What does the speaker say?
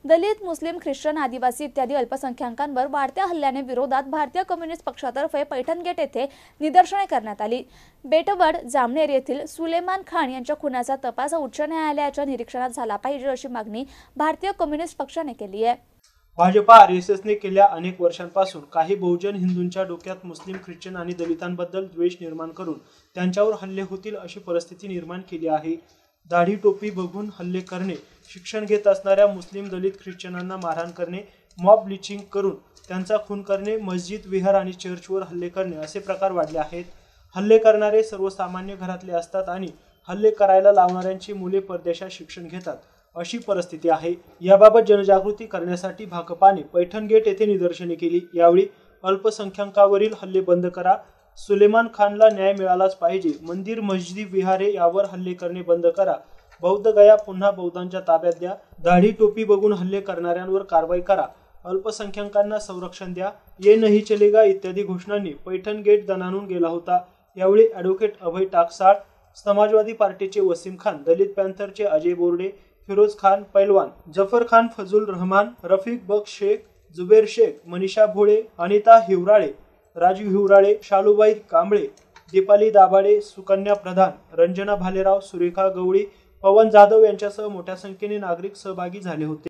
दलित, मुस्लिम, Christian, आदिवासी इत्यादी अल्पसंख्याकांवर वाढत्या हल्ल्याने विरोधात भारतीय कम्युनिस्ट पक्षातर्फे पैठण गेट येथे निदर्शने करण्यात आली। बेटवड जामनेर येथील सुलेमान खान यांच्या खुनाचा तपास उच्च न्यायालयाच्या निरीक्षणात झाला पाहिजे अशी मागणी भारतीय कम्युनिस्ट पक्षाने केली आहे। भाजपा आरएसएसने गेल्या अनेक वर्षांपासून काही बहुजन हिंदूंच्या डोक्यात मुस्लिम, ख्रिश्चन आणि दलितांबद्दल द्वेष निर्माण करून त्यांच्यावर हल्ले होतील अशी परिस्थिती निर्माण केली आहे। दाढी टोपी बघून हल्ले करणे, शिक्षण घेत असणाऱ्या मुस्लिम, दलित, ख्रिश्चनांना मारहाण करणे, मॉब लिंचिंग करून त्यांचा खून करणे, मस्जिद, विहार आणि चर्चवर हल्ले करणे असे प्रकार वाढले आहेत। हल्ले करणारे सर्वसामान्य घरातले असतात आणि हल्ले करायला लावणाऱ्यांची मुले परदेशात शिक्षण घेतात अशी परिस्थिती आहे। याबाबत जनजागृती करण्यासाठी भाकपाने पैठण गेट येथे निदर्शने केली। यावेळी अल्पसंख्याकांवरील हल्ले बंद करा, सुलेमान खानला न्याय मिळालाच पाहिजे, मंदिर, मस्जिदी, विहारे यावर हल्ले करणे बंद करा, बौद्ध गया पुन्हा बौद्धांच्या ताब्यात द्या, दाढी टोपी बघून हल्ले करणाऱ्यांवर कारवाई करा, अल्पसंख्याकांना संरक्षण द्या, ये नहीं चलेगा इत्यादी घोषणांनी पैठण गेट दणाणून गेला होता। यावेळी ॲडव्होकेट अभय टाकसाळ, समाजवादी पार्टीचे वसीम खान, दलित पॅंथरचे अजय बोर्डे, फिरोज खान पैलवान, जफर खान, फजल रहमान, रफिक बक्श शेख, जुबेर शेख, मनीषा भोळे, अनिता हिवराळे, राजू हिवराळे, शालूबाई कांबळे, दीपाली दाभाडे, सुकन्या प्रधान, रंजना भालेराव, सुरेखा गवळी, पवन जाधव यांच्यासह मोठ्या संख्येने नागरिक सहभागी झाले होते।